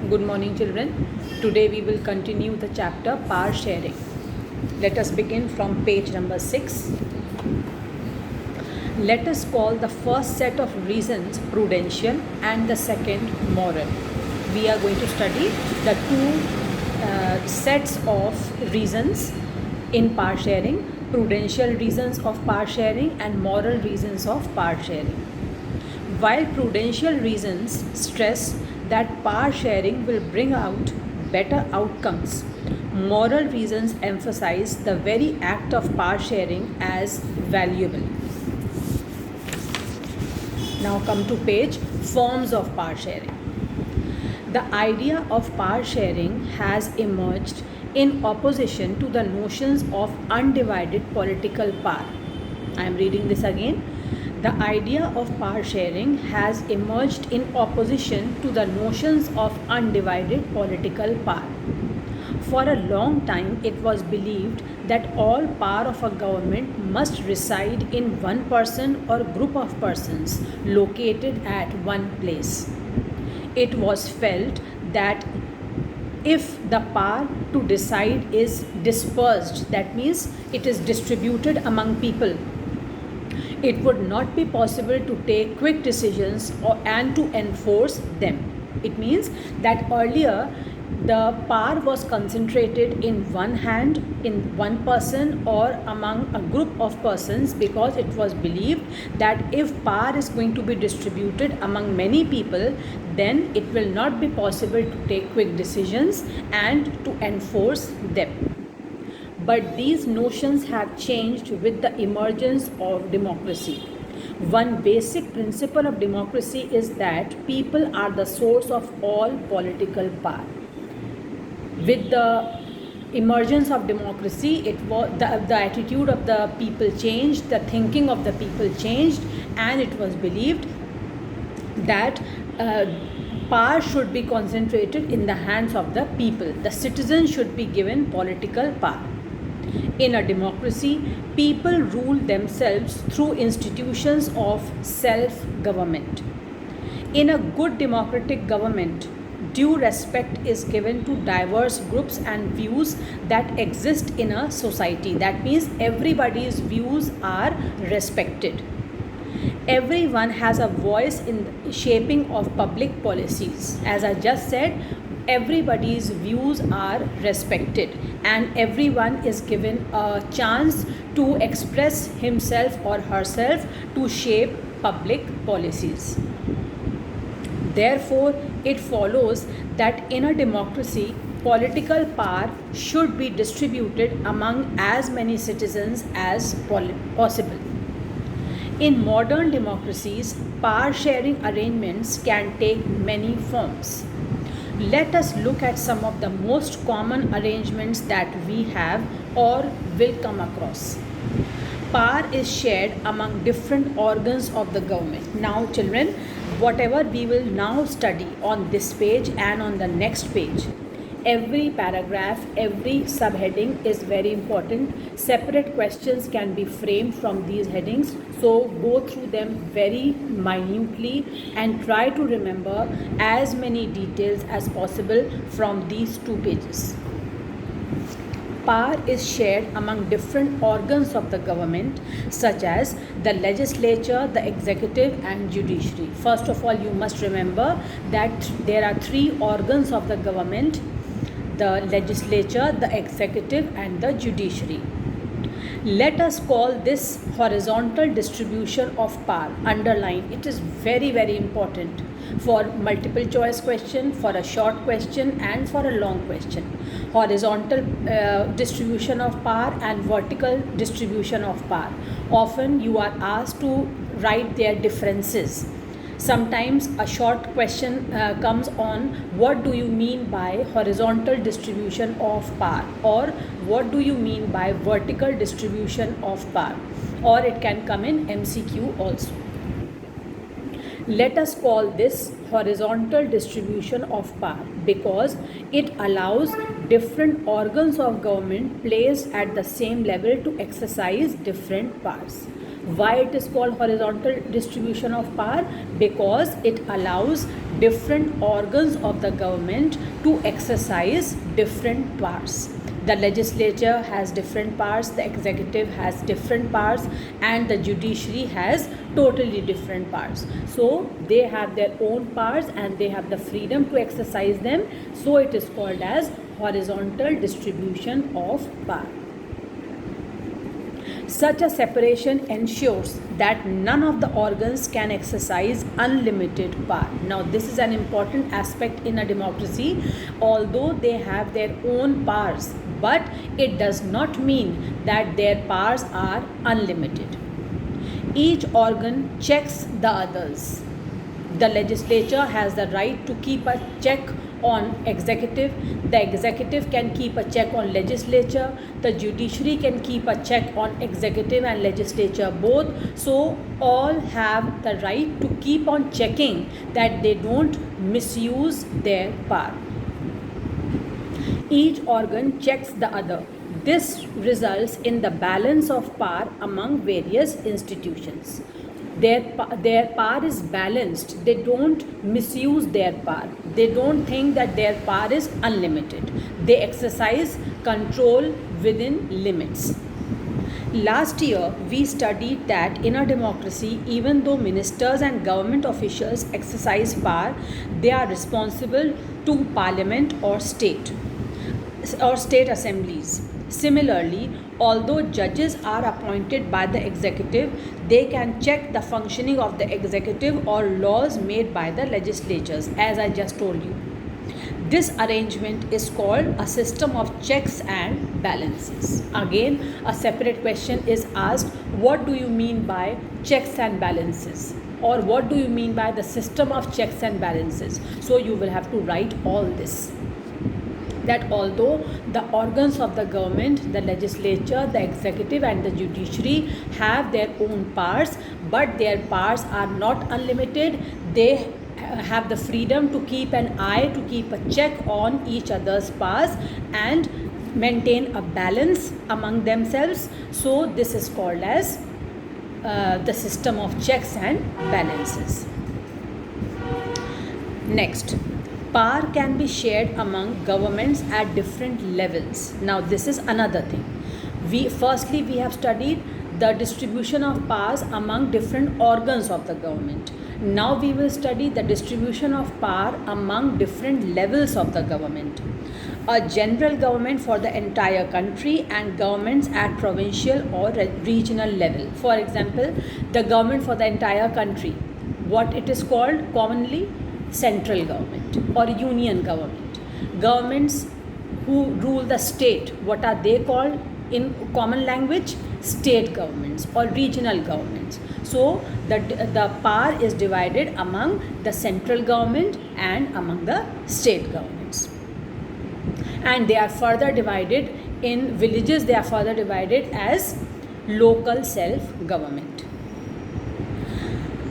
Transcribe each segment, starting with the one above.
Good morning, children. Today we will continue the chapter power sharing. Let us begin from page number 6. Let us call the first set of reasons prudential and the second moral. We are going to study the two sets of reasons in power sharing, prudential reasons of power sharing and moral reasons of power sharing. While prudential reasons stress that power sharing will bring out better outcomes, moral reasons emphasize the very act of power sharing as valuable. Now come to page forms of power sharing. The idea of power sharing has emerged in opposition to the notions of undivided political power. I am reading this again. The idea of power sharing has emerged in opposition to the notions of undivided political power. For a long time, it was believed that all power of a government must reside in one person or group of persons located at one place. It was felt that if the power to decide is dispersed, that means it is distributed among people, it would not be possible to take quick decisions and to enforce them. It means that earlier the power was concentrated in one hand, in one person or among a group of persons, because it was believed that if power is going to be distributed among many people, then it will not be possible to take quick decisions and to enforce them. But these notions have changed with the emergence of democracy. One basic principle of democracy is that people are the source of all political power. With the emergence of democracy, it was the attitude of the people changed, the thinking of the people changed, and it was believed that power should be concentrated in the hands of the people. The citizens should be given political power. In a democracy, people rule themselves through institutions of self-government. In a good democratic government, due respect is given to diverse groups and views that exist in a society. That means everybody's views are respected. Everyone has a voice in the shaping of public policies. As I just said, everybody's views are respected and everyone is given a chance to express himself or herself to shape public policies. Therefore, it follows that in a democracy, political power should be distributed among as many citizens as possible. In modern democracies, power sharing arrangements can take many forms. Let us look at some of the most common arrangements that we have or will come across. Power is shared among different organs of the government. Now, children, whatever we will now study on this page and on the next page, every paragraph, every subheading is very important. Separate questions can be framed from these headings. So go through them very minutely and try to remember as many details as possible from these two pages. Power is shared among different organs of the government, such as the legislature, the executive, and judiciary. First of all, you must remember that there are three organs of the government: the legislature, the executive, and the judiciary. Let us call this horizontal distribution of power. Underline, it is very, very important for multiple choice question, for a short question, and for a long question. Horizontal distribution of power and vertical distribution of power. Often you are asked to write their differences. Sometimes a short question comes on what do you mean by horizontal distribution of power, or what do you mean by vertical distribution of power, or it can come in MCQ also. Let us call this horizontal distribution of power because it allows different organs of government placed at the same level to exercise different powers. Why it is called horizontal distribution of power? Because it allows different organs of the government to exercise different powers. The legislature has different powers, the executive has different powers, and the judiciary has totally different powers. So they have their own powers and they have the freedom to exercise them. So it is called as horizontal distribution of power. Such a separation ensures that none of the organs can exercise unlimited power. Now, this is an important aspect in a democracy. Although they have their own powers, but it does not mean that their powers are unlimited. Each organ checks the others. The legislature has the right to keep a check on executive. The executive can keep a check on legislature. The judiciary can keep a check on executive and legislature both. So all have the right to keep on checking that they don't misuse their power. Each organ checks the other. This results in the balance of power among various institutions. Their power is balanced. They don't misuse their power. They don't think that their power is unlimited. They exercise control within limits. Last year, we studied that in a democracy, even though ministers and government officials exercise power, they are responsible to parliament or state assemblies. Similarly, although judges are appointed by the executive, they can check the functioning of the executive or laws made by the legislatures, as I just told you. This arrangement is called a system of checks and balances. Again, a separate question is asked, what do you mean by checks and balances? Or what do you mean by the system of checks and balances? So you will have to write all this. That although the organs of the government, the legislature, the executive and the judiciary have their own powers, but their powers are not unlimited. They have the freedom to keep an eye, to keep a check on each other's powers and maintain a balance among themselves. So this is called as the system of checks and balances. Next, power can be shared among governments at different levels. Now this is another thing. We have studied the distribution of powers among different organs of the government. Now we will study the distribution of power among different levels of the government. A general government for the entire country and governments at provincial or regional level. For example, the government for the entire country, what it is called commonly, central government or union government. Governments who rule the state, what are they called in common language? State governments or regional governments. So the power is divided among the central government and among the state governments. And they are further divided in villages, they are further divided as local self-government.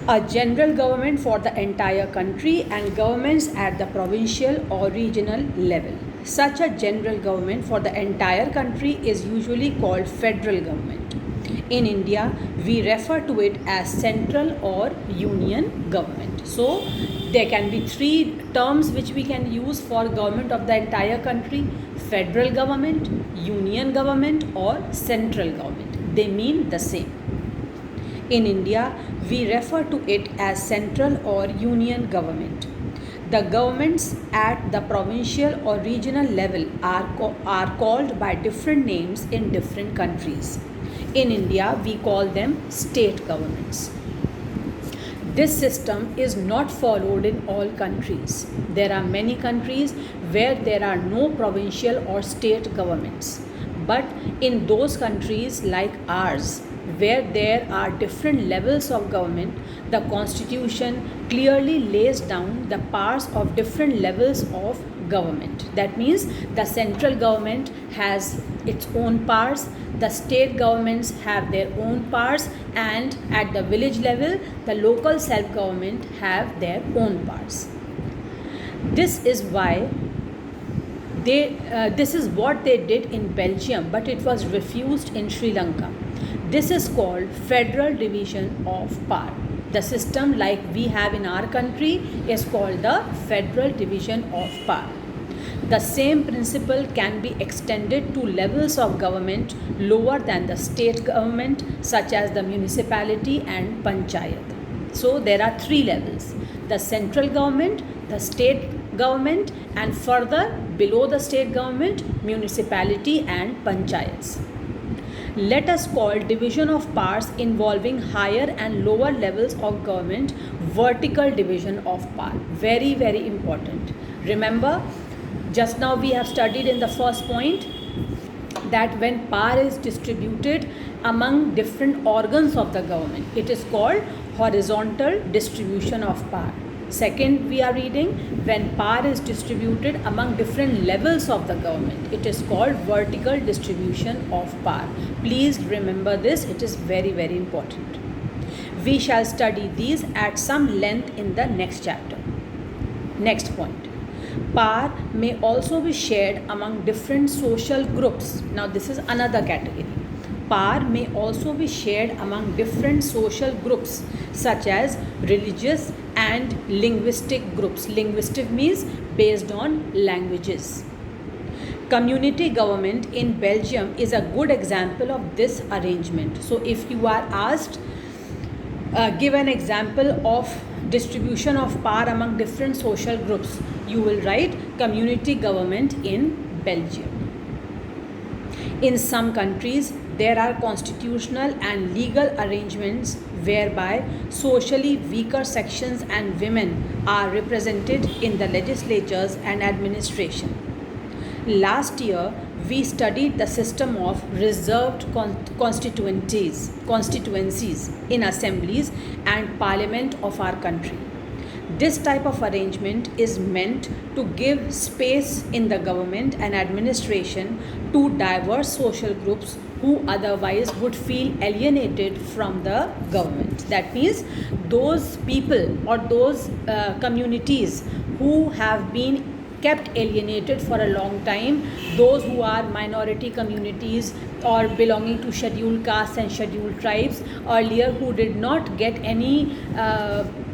A general government for the entire country and governments at the provincial or regional level. Such a general government for the entire country is usually called federal government. In India, we refer to it as central or union government. So, there can be three terms which we can use for government of the entire country: federal government, union government or central government. They mean the same. In India, we refer to it as central or union government. The governments at the provincial or regional level are called by different names in different countries. In India, we call them state governments. This system is not followed in all countries. There are many countries where there are no provincial or state governments. But in those countries like ours, where there are different levels of government, the constitution clearly lays down the powers of different levels of government. That means the central government has its own powers, the state governments have their own powers, and at the village level, the local self-government have their own powers. This is why this is what they did in Belgium, but it was refused in Sri Lanka. This is called federal division of power. The system like we have in our country is called the federal division of power. The same principle can be extended to levels of government lower than the state government, such as the municipality and panchayat. So there are three levels: the central government, the state government, and further below the state government, municipality and panchayats. Let us call division of powers involving higher and lower levels of government vertical division of power. Very, very important. Remember, just now we have studied in the first point that when power is distributed among different organs of the government, it is called horizontal distribution of power. Second, we are reading when power is distributed among different levels of the government, it is called vertical distribution of power. Please remember this, it is very, very important. We shall study these at some length in the next chapter. Next point. Power may also be shared among different social groups. Now, this is another category. Power may also be shared among different social groups such as religious and linguistic groups. Linguistic means based on languages. Community government in Belgium is a good example of this arrangement. So, if you are asked, give an example of distribution of power among different social groups, you will write community government in Belgium. In some countries, there are constitutional and legal arrangements whereby socially weaker sections and women are represented in the legislatures and administration. Last year, we studied the system of reserved constituencies in assemblies and parliament of our country. This type of arrangement is meant to give space in the government and administration to diverse social groups who otherwise would feel alienated from the government. That means those people or those communities who have been kept alienated for a long time, those who are minority communities or belonging to scheduled castes and scheduled tribes earlier, who did not get any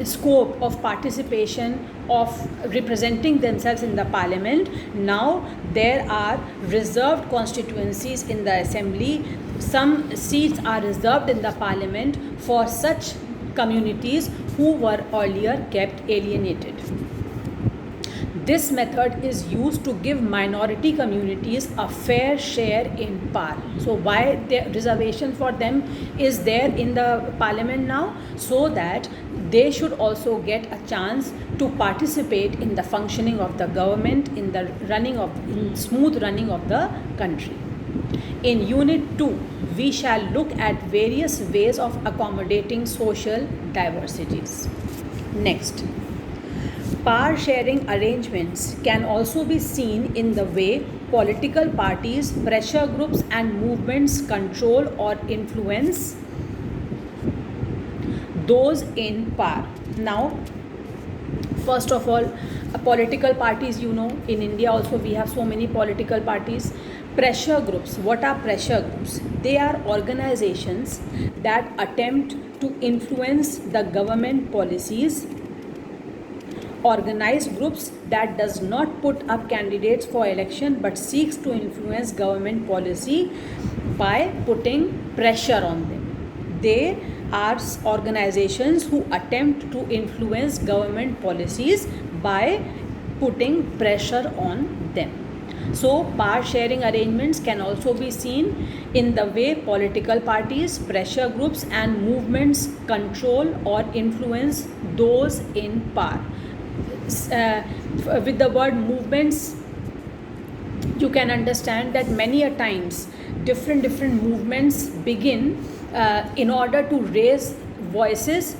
scope of participation of representing themselves in the parliament. Now there are reserved constituencies in the assembly. Some seats are reserved in the parliament for such communities who were earlier kept alienated. This method is used to give minority communities a fair share in power. So why the reservation for them is there in the parliament now? So that they should also get a chance to participate in the functioning of the government, in the smooth running of the country. In Unit 2, we shall look at various ways of accommodating social diversities. Next. Power sharing arrangements can also be seen in the way political parties, pressure groups, and movements control or influence those in power. Now, first of all, political parties, in India also we have so many political parties. Pressure groups. What are pressure groups? They are organizations that attempt to influence the government policies. Organized groups that does not put up candidates for election but seeks to influence government policy by putting pressure on them. They are organizations who attempt to influence government policies by putting pressure on them. So, power sharing arrangements can also be seen in the way political parties, pressure groups, and movements control or influence those in power. With the word movements, you can understand that many a times different movements begin in order to raise voices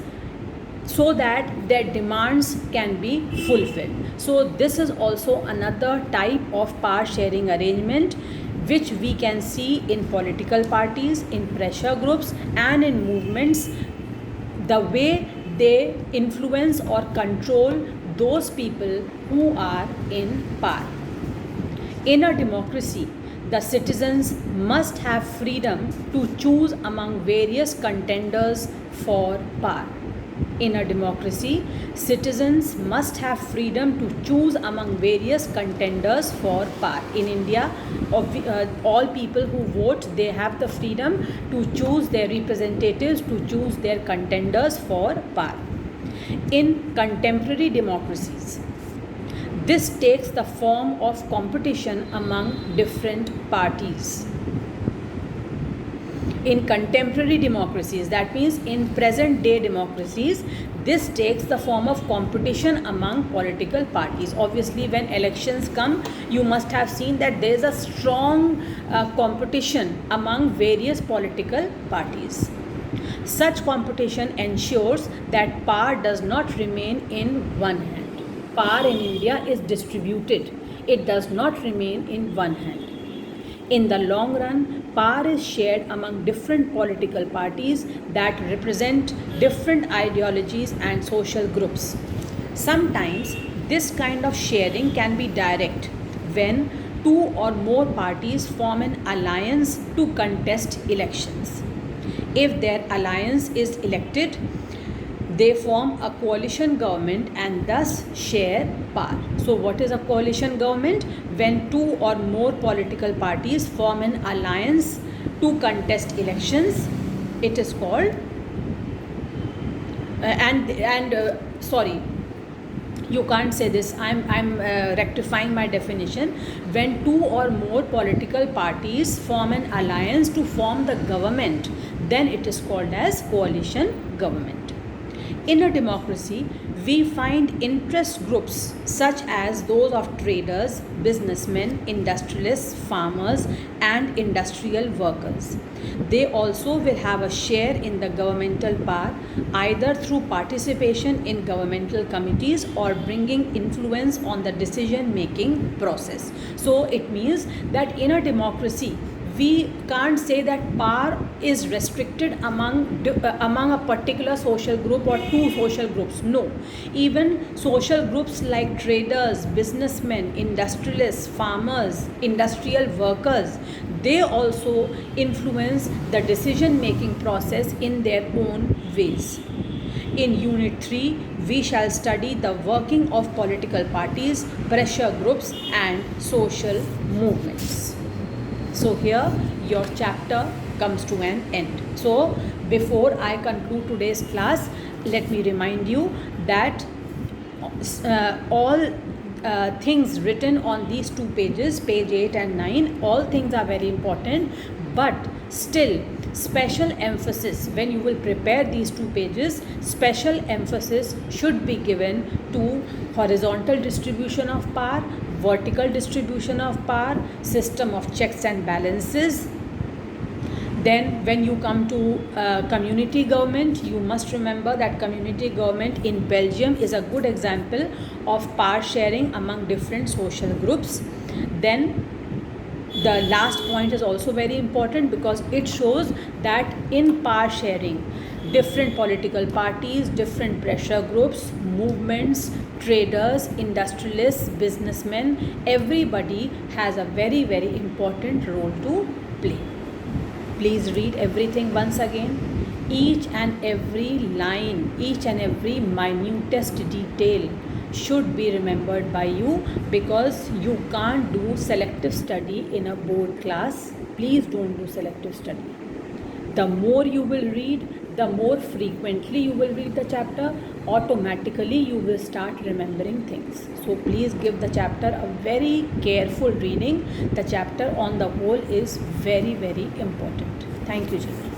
so that their demands can be fulfilled. So this is also another type of power sharing arrangement which we can see in political parties, in pressure groups, and in movements, the way they influence or control those people who are in power. In a democracy, The citizens must have freedom to choose among various contenders for power. In a democracy, citizens must have freedom to choose among various contenders for power. In India, all people who vote, they have the freedom to choose their representatives, to choose their contenders for power. In contemporary democracies, this takes the form of competition among different parties. In contemporary democracies, that means in present day democracies, this takes the form of competition among political parties. Obviously, when elections come, you must have seen that there is a strong competition among various political parties. Such competition ensures that power does not remain in one hand. Power in India is distributed, it does not remain in one hand. In the long run, power is shared among different political parties that represent different ideologies and social groups. Sometimes this kind of sharing can be direct when two or more parties form an alliance to contest elections. If their alliance is elected, they form a coalition government and thus share power. So what is a coalition government? When two or more political parties form an alliance to contest elections, it is called sorry, you can't say this, I'm rectifying my definition. When two or more political parties form an alliance to form the government, then it is called as coalition government. In a democracy, we find interest groups such as those of traders, businessmen, industrialists, farmers, and industrial workers. They also will have a share in the governmental power, either through participation in governmental committees or bringing influence on the decision making process. So it means that in a democracy, we can't say that power is restricted among a particular social group or two social groups. No, even social groups like traders, businessmen, industrialists, farmers, industrial workers, they also influence the decision making process in their own ways. In Unit 3, we shall study the working of political parties, pressure groups, and social movements. So here your chapter comes to an end. So before I conclude today's class, let me remind you that all things written on these two pages, page 8 and 9, all things are very important, but still special emphasis, when you will prepare these two pages, special emphasis should be given to horizontal distribution of power, vertical distribution of power, system of checks and balances. Then when you come to community government, you must remember that community government in Belgium is a good example of power sharing among different social groups. Then the last point is also very important because it shows that in power sharing, different political parties, different pressure groups, movements, traders, industrialists, businessmen, everybody has a very, very important role to play. Please read everything once again. Each and every line, each and every minutest detail should be remembered by you, because you can't do selective study in a board class. Please don't do selective study. The more you will read, the more frequently you will read the chapter, automatically you will start remembering things. So please give the chapter a very careful reading. The chapter on the whole is very, very important. Thank you, children.